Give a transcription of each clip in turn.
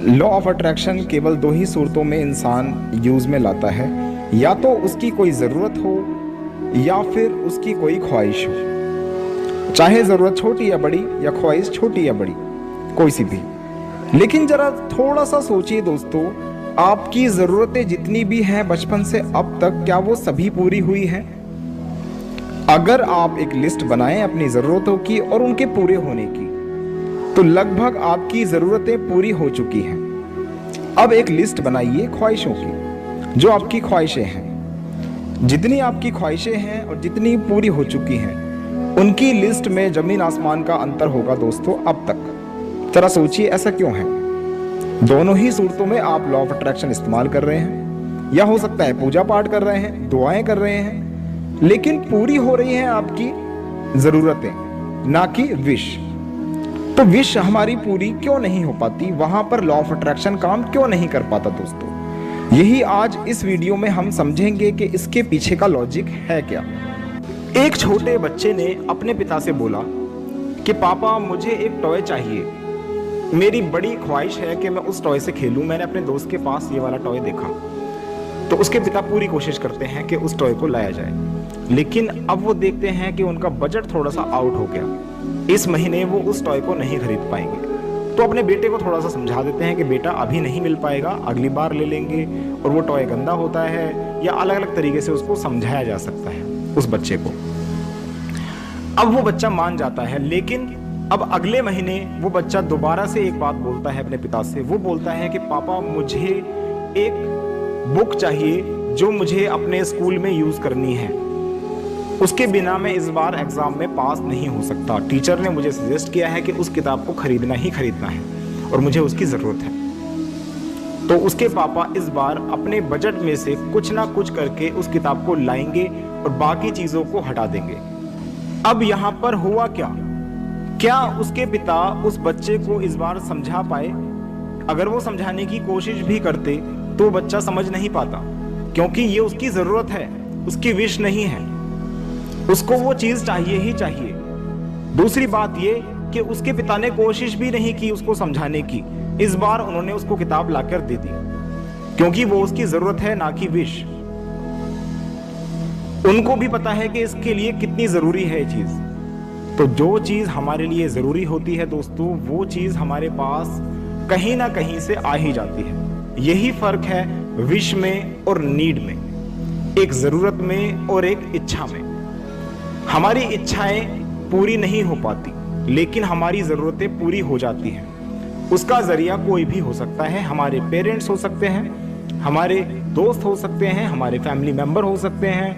Law of attraction केवल दो ही सूरतों में इंसान यूज़ में लाता है, या तो उसकी कोई ज़रूरत हो या फिर उसकी कोई ख्वाहिश हो। चाहे ज़रूरत छोटी या बड़ी या ख्वाहिश छोटी या बड़ी, कोई सी भी। लेकिन ज़रा थोड़ा सा सोचिए दोस्तों, आपकी ज़रूरतें जितनी भी हैं बचपन से अब तक, क्या वो सभी पूरी हुई हैं? अगर आप एक लिस्ट बनाएं अपनी ज़रूरतों की और उनके पूरे होने की, तो लगभग आपकी ज़रूरतें पूरी हो चुकी हैं। अब एक लिस्ट बनाइए ख्वाहिशों की, जो आपकी ख्वाहिशें हैं। जितनी आपकी ख्वाहिशें हैं और जितनी पूरी हो चुकी हैं, उनकी लिस्ट में ज़मीन आसमान का अंतर होगा दोस्तों अब तक। जरा सोचिए ऐसा क्यों है? दोनों ही सूरतों में आप लॉ ऑफ अट्रैक्शन इस्तेमाल कर रहे हैं, या हो सकता है पूजा पाठ कर रहे हैं, दुआएं कर रहे हैं, लेकिन पूरी हो रही हैं आपकी ज़रूरतें, ना कि विश। तो विश हमारी पूरी क्यों नहीं हो पाती? वहां पर लॉ ऑफ अट्रैक्शन काम क्यों नहीं कर पाता दोस्तों? यही आज इस वीडियो में हम समझेंगे कि इसके पीछे का लॉजिक है क्या। एक छोटे बच्चे ने अपने पिता से बोला कि पापा मुझे एक टॉय चाहिए, मेरी बड़ी ख्वाहिश है कि मैं उस टॉय से खेलूं, मैंने अपने दोस्त के पास ये वाला टॉय देखा। तो उसके पिता पूरी कोशिश करते हैं कि उस टॉय को लाया जाए, लेकिन अब वो देखते हैं कि उनका बजट थोड़ा सा आउट हो गया, इस महीने वो उस टॉय को नहीं खरीद पाएंगे। तो अपने बेटे को थोड़ा सा समझा देते हैं कि बेटा अभी नहीं मिल पाएगा, अगली बार ले लेंगे, और वो टॉय गंदा होता है, या अलग अलग तरीके से उसको समझाया जा सकता है उस बच्चे को। अब वो बच्चा मान जाता है, लेकिन अब अगले महीने वो बच्चा दोबारा से एक बात बोलता है अपने पिता से। वो बोलता है कि पापा मुझे एक बुक चाहिए जो मुझे अपने स्कूल में यूज करनी है, उसके बिना मैं इस बार एग्जाम में पास नहीं हो सकता। टीचर ने मुझे सजेस्ट किया है कि उस किताब को खरीदना ही खरीदना है और मुझे उसकी जरूरत है। तो उसके पापा इस बार अपने बजट में से कुछ ना कुछ करके उस किताब को लाएंगे और बाकी चीजों को हटा देंगे। अब यहाँ पर हुआ क्या उसके पिता उस बच्चे को इस बार समझा पाए? अगर वो समझाने की कोशिश भी करते तो बच्चा समझ नहीं पाता, क्योंकि ये उसकी जरूरत है, उसकी विश नहीं है। उसको वो चीज चाहिए ही चाहिए। दूसरी बात ये कि उसके पिता ने कोशिश भी नहीं की उसको समझाने की, इस बार उन्होंने उसको किताब लाकर दे दी, क्योंकि वो उसकी जरूरत है ना कि विश। उनको भी पता है कि इसके लिए कितनी जरूरी है ये चीज। तो जो चीज हमारे लिए जरूरी होती है दोस्तों, वो चीज हमारे पास कहीं ना कहीं से आ ही जाती है। यही फर्क है विश में और नीड में, एक जरूरत में और एक इच्छा में। हमारी इच्छाएं पूरी नहीं हो पाती, लेकिन हमारी जरूरतें पूरी हो जाती हैं। उसका जरिया कोई भी हो सकता है, हमारे पेरेंट्स हो सकते हैं, हमारे दोस्त हो सकते हैं, हमारे फैमिली मेंबर हो सकते हैं,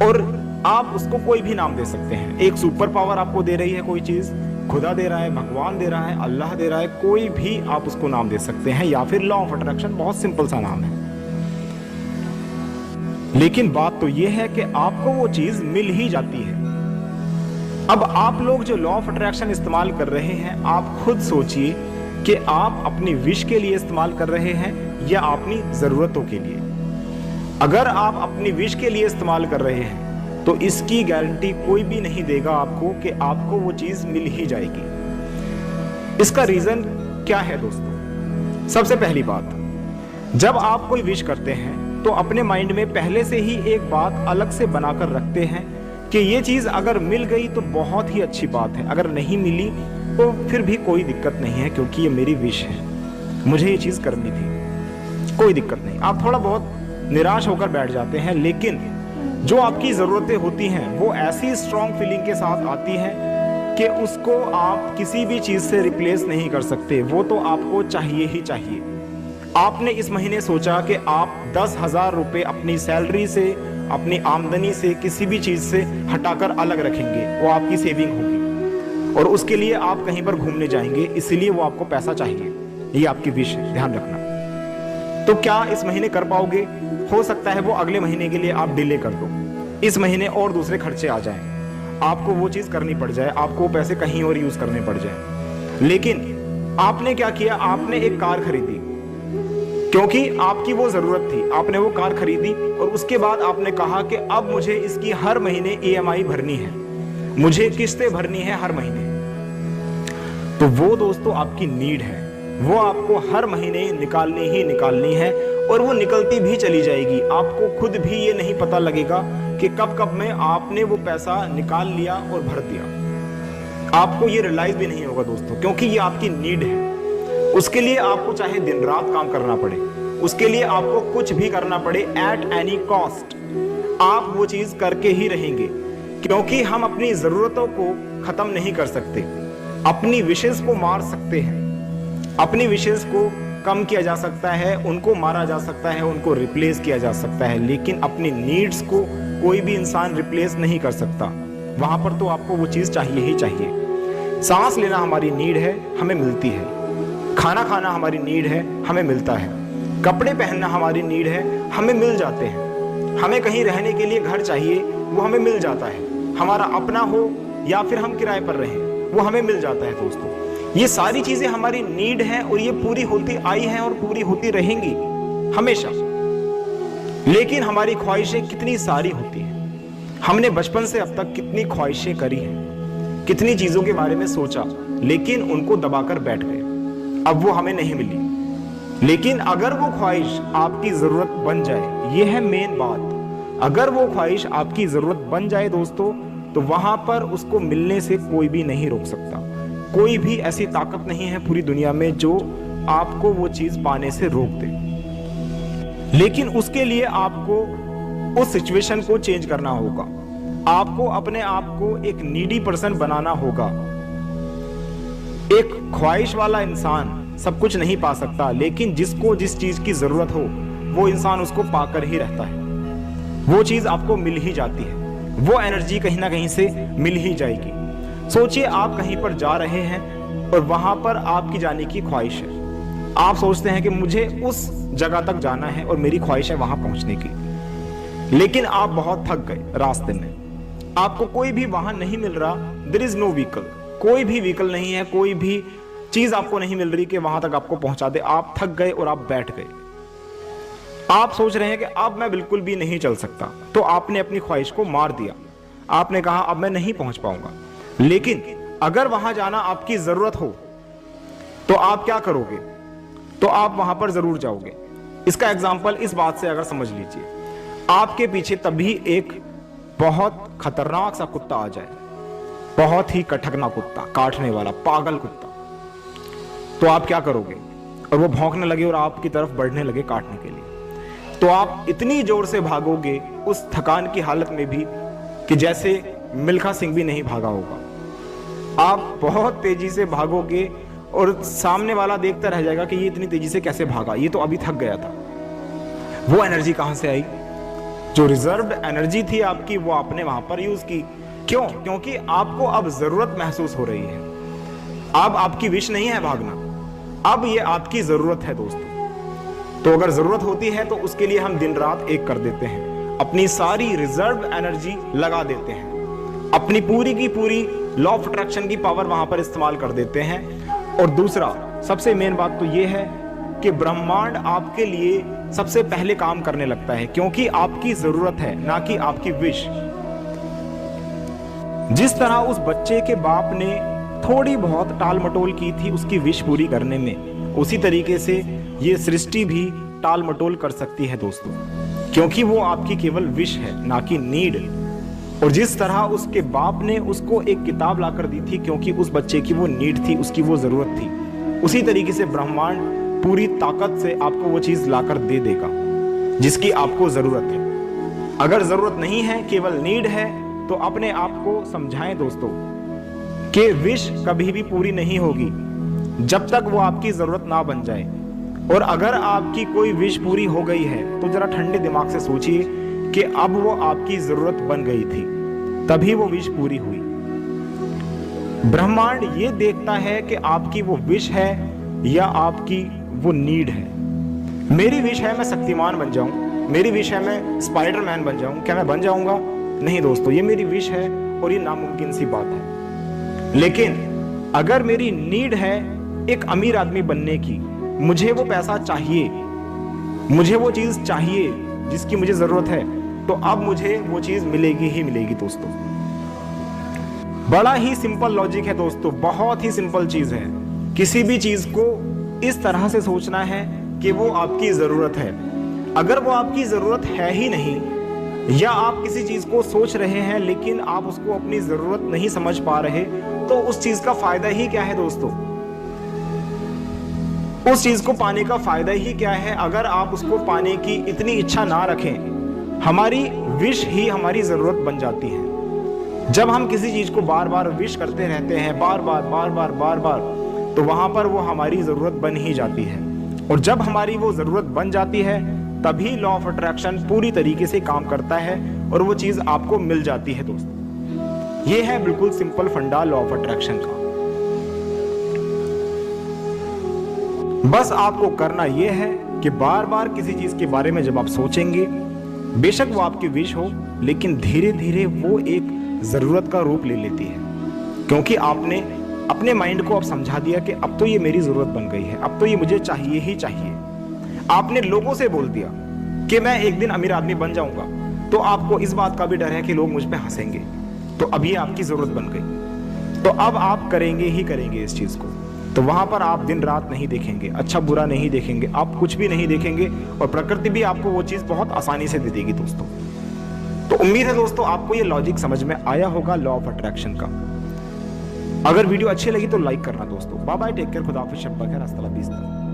और आप उसको कोई भी नाम दे सकते हैं। एक सुपर पावर आपको दे रही है कोई चीज, खुदा दे रहा है, भगवान दे रहा है, अल्लाह दे रहा है, कोई भी आप उसको नाम दे सकते हैं, या फिर लॉ ऑफ अट्रैक्शन, बहुत सिंपल सा नाम है। लेकिन बात तो यह है कि आपको वो चीज मिल ही जाती है। अब आप लोग जो लॉ ऑफ अट्रैक्शन इस्तेमाल कर रहे हैं, आप खुद सोचिए कि आप अपनी विश के लिए इस्तेमाल कर रहे हैं या अपनी जरूरतों के लिए। अगर आप अपनी विश के लिए इस्तेमाल कर रहे हैं तो इसकी गारंटी कोई भी नहीं देगा आपको कि आपको वो चीज मिल ही जाएगी। इसका रीजन क्या है दोस्तों? सबसे पहली बात, जब आप कोई विश करते हैं तो अपने माइंड में पहले से ही एक बात अलग से बनाकर रखते हैं कि ये चीज अगर मिल गई तो बहुत ही अच्छी बात है, अगर नहीं मिली तो फिर भी कोई दिक्कत नहीं है, क्योंकि ये मेरी विश है, मुझे ये चीज करनी थी, कोई दिक्कत नहीं। आप थोड़ा बहुत निराश होकर बैठ जाते हैं, लेकिन जो आपकी जरूरतें होती हैं वो ऐसी स्ट्रॉन्ग फीलिंग के साथ आती हैं कि उसको आप किसी भी चीज से रिप्लेस नहीं कर सकते, वो तो आपको चाहिए ही चाहिए। आपने इस महीने सोचा कि आप 10,000 रुपए अपनी सैलरी से, अपनी आमदनी से, किसी भी चीज से हटाकर अलग रखेंगे, वो आपकी सेविंग होगी, और उसके लिए आप कहीं पर घूमने जाएंगे, इसलिए वो आपको पैसा चाहिए, ये आपकी विश है, ध्यान रखना। तो क्या इस महीने कर पाओगे? हो सकता है वो अगले महीने के लिए आप डिले कर दो, इस महीने और दूसरे खर्चे आ जाएं, आपको वो चीज करनी पड़ जाए, आपको पैसे कहीं और यूज करने पड़ जाए। लेकिन आपने क्या किया? आपने एक कार खरीदी, क्योंकि आपकी वो जरूरत थी, आपने वो कार खरीदी, और उसके बाद आपने कहा कि अब मुझे इसकी हर महीने EMI भरनी है, मुझे किस्तें भरनी है हर महीने। तो वो दोस्तों आपकी नीड है, वो आपको हर महीने निकालनी ही निकालनी है, और वो निकलती भी चली जाएगी। आपको खुद भी ये नहीं पता लगेगा कि कब कब में आपने वो पैसा निकाल लिया और भर दिया। आपको ये रियलाइज भी नहीं होगा दोस्तों, क्योंकि ये आपकी नीड है। उसके लिए आपको चाहे दिन रात काम करना पड़े, उसके लिए आपको कुछ भी करना पड़े, एट एनी कॉस्ट आप वो चीज करके ही रहेंगे। क्योंकि हम अपनी जरूरतों को खत्म नहीं कर सकते, अपनी विशेष को मार सकते हैं, अपनी विशेष को कम किया जा सकता है, उनको मारा जा सकता है, उनको रिप्लेस किया जा सकता है, लेकिन अपनी नीड्स को कोई भी इंसान रिप्लेस नहीं कर सकता। वहां पर तो आपको वो चीज चाहिए ही चाहिए। सांस लेना हमारी नीड है, हमें मिलती है। खाना खाना हमारी नीड है, हमें मिलता है। कपड़े पहनना हमारी नीड है, हमें मिल जाते हैं। हमें कहीं रहने के लिए घर चाहिए, वो हमें मिल जाता है। हमारा अपना हो या फिर हम किराए पर रहें, वो हमें मिल जाता है दोस्तों। ये सारी चीजें हमारी नीड है, और ये पूरी होती आई हैं और पूरी होती रहेंगी हमेशा। लेकिन हमारी ख्वाहिशें कितनी सारी होती हैं। हमने बचपन से अब तक कितनी ख्वाहिशें करी हैं, कितनी चीजों के बारे में सोचा, लेकिन उनको दबाकर बैठ गए। अब वो हमें नहीं मिली। लेकिन अगर वो ख्वाहिश आपकी जरूरत बन जाए, ये है मेन बात, अगर वो ख्वाहिश आपकी जरूरत बन जाए दोस्तों, तो वहां पर उसको मिलने से कोई भी नहीं रोक सकता। कोई भी ऐसी ताकत नहीं है पूरी दुनिया में जो आपको वो चीज पाने से रोक दे। लेकिन उसके लिए आपको उस सिचुएशन को चेंज करना होगा। आपको अपने आप को एक नीडी पर्सन बनाना होगा। एक ख्वाहिश वाला इंसान सब कुछ नहीं पा सकता, लेकिन जिसको जिस चीज की जरूरत हो वो इंसान उसको पाकर ही रहता है। वो चीज आपको मिल ही जाती है, वो एनर्जी कहीं ना कहीं से मिल ही जाएगी। सोचिए आप कहीं पर जा रहे हैं और वहां पर आपकी जाने की ख्वाहिश है। आप सोचते हैं कि मुझे उस जगह तक जाना है और मेरी ख्वाहिश है वहां पहुंचने की, लेकिन आप बहुत थक गए रास्ते में, आपको कोई भी वाहन नहीं मिल रहा, देयर इज नो व्हीकल, कोई भी व्हीकल नहीं है, कोई भी चीज आपको नहीं मिल रही कि वहां तक आपको पहुंचा दे। आप थक गए और आप बैठ गए। आप सोच रहे हैं कि अब मैं बिल्कुल भी नहीं चल सकता, तो आपने अपनी ख्वाहिश को मार दिया। आपने कहा अब मैं नहीं पहुंच पाऊंगा। लेकिन अगर वहां जाना आपकी जरूरत हो तो आप क्या करोगे? तो आप वहां पर जरूर जाओगे। इसका एग्जाम्पल इस बात से अगर समझ लीजिए, आपके पीछे तभी एक बहुत खतरनाक सा कुत्ता आ जाए, बहुत ही कठगना कुत्ता, काटने वाला पागल कुत्ता, तो आप क्या करोगे? और वो भौंकने लगे और आपकी तरफ बढ़ने लगे काटने के लिए, तो आप इतनी जोर से भागोगे उस थकान की हालत में भी कि जैसे मिल्खा सिंह भी नहीं भागा होगा। आप बहुत तेजी से भागोगे और सामने वाला देखता रह जाएगा कि ये इतनी तेजी से कैसे भागा, ये तो अभी थक गया था। वो एनर्जी कहां से आई? जो रिजर्व्ड एनर्जी थी आपकी, वो आपने वहां पर यूज की। क्यों? क्योंकि आपको अब जरूरत महसूस हो रही है। अब आपकी विश नहीं है भागना, अब ये आपकी जरूरत है दोस्तों। तो अगर जरूरत होती है तो उसके लिए हम दिन रात एक कर देते हैं, अपनी सारी रिजर्व एनर्जी लगा देते हैं, अपनी पूरी की पूरी लॉ ऑफ अट्रैक्शन की पावर वहां पर इस्तेमाल कर देते हैं। और दूसरा सबसे मेन बात तो यह है कि ब्रह्मांड आपके लिए सबसे पहले काम करने लगता है, क्योंकि आपकी जरूरत है, ना कि आपकी विश। जिस तरह उस बच्चे के बाप ने थोड़ी बहुत टाल मटोल की थी उसकी विश पूरी करने में, उसी तरीके से ये सृष्टि भी टाल मटोल कर सकती है दोस्तों, क्योंकि वो आपकी केवल विश है, ना कि नीड। और जिस तरह उसके बाप ने उसको एक किताब लाकर दी थी क्योंकि उस बच्चे की वो नीड थी, उसकी वो जरूरत थी, उसी तरीके से ब्रह्मांड पूरी ताकत से आपको वो चीज लाकर दे देगा जिसकी आपको जरूरत है। अगर जरूरत नहीं है, केवल नीड है, तो अपने आप को समझाएं दोस्तों कि विश कभी भी पूरी नहीं होगी जब तक वो आपकी जरूरत ना बन जाए। और अगर आपकी कोई विश पूरी हो गई है तो जरा ठंडे दिमाग से सोचिए कि अब वो आपकी जरूरत बन गई थी, तभी वो विश पूरी हुई। ब्रह्मांड ये देखता है कि आपकी वो विश है या आपकी वो नीड है। मेरी विश है मैं शक्तिमान बन जाऊं, मेरी विश है मैं स्पाइडरमैन बन जाऊं, क्या मैं बन जाऊंगा? नहीं दोस्तों, ये मेरी विश है और ये नामुमकिन सी बात है। लेकिन अगर मेरी नीड है एक अमीर आदमी बनने की, मुझे वो पैसा चाहिए, मुझे वो चीज चाहिए जिसकी मुझे जरूरत है, तो अब मुझे वो चीज मिलेगी ही मिलेगी दोस्तों। बड़ा ही सिंपल लॉजिक है दोस्तों, बहुत ही सिंपल चीज है। किसी भी चीज को इस तरह से सोचना है कि वो आपकी ज़रूरत है। अगर वो आपकी ज़रूरत है ही नहीं, या आप किसी चीज़ को सोच रहे हैं लेकिन आप उसको अपनी ज़रूरत नहीं समझ पा रहे, तो उस चीज़ का फ़ायदा ही क्या है दोस्तों? उस चीज़ को पाने का फ़ायदा ही क्या है अगर आप उसको पाने की इतनी इच्छा ना रखें? हमारी विश ही हमारी ज़रूरत बन जाती है। जब हम किसी चीज़ को बार बार विश करते रहते हैं, बार बार, तो वहाँ पर वो हमारी ज़रूरत बन ही जाती है। और जब हमारी वो ज़रूरत बन जाती है, तभी लॉ ऑफ अट्रैक्शन पूरी तरीके से काम करता है और वो चीज़ आपको मिल जाती है दोस्तों। ये है बिल्कुल सिंपल फंडा लॉ ऑफ अट्रैक्शन का। बस आपको करना यह है कि बार बार किसी चीज़ के बारे में जब आप सोचेंगे, बेशक वो आपकी विश हो, लेकिन धीरे धीरे वो एक ज़रूरत का रूप ले लेती है, क्योंकि आपने अपने माइंड को अब समझा दिया कि अब तो ये मेरी ज़रूरत बन गई है, अब तो ये मुझे चाहिए ही चाहिए। आपने लोगों से बोल दिया कि मैं एक दिन अमीर आदमी बन जाऊंगा, तो आपको इस बात का भी डर है कि लोग मुझ पे हंसेंगे, तो अब ये आपकी ज़रूरत बन गई, तो अब आप करेंगे ही करेंगे इस चीज़ को। तो वहां पर आप दिन रात नहीं देखेंगे, अच्छा बुरा नहीं देखेंगे, आप कुछ भी नहीं देखेंगे, और प्रकृति भी आपको वो चीज़ बहुत आसानी से दे देगी दोस्तों। तो उम्मीद है दोस्तों आपको ये लॉजिक समझ में आया होगा लॉ ऑफ अट्रैक्शन का। अगर वीडियो अच्छी लगी तो लाइक करना दोस्तों। बाय बाय, टेक केयर, खुदा हाफिज़, शब्बा खैर, अस्सलाम वालेकुम।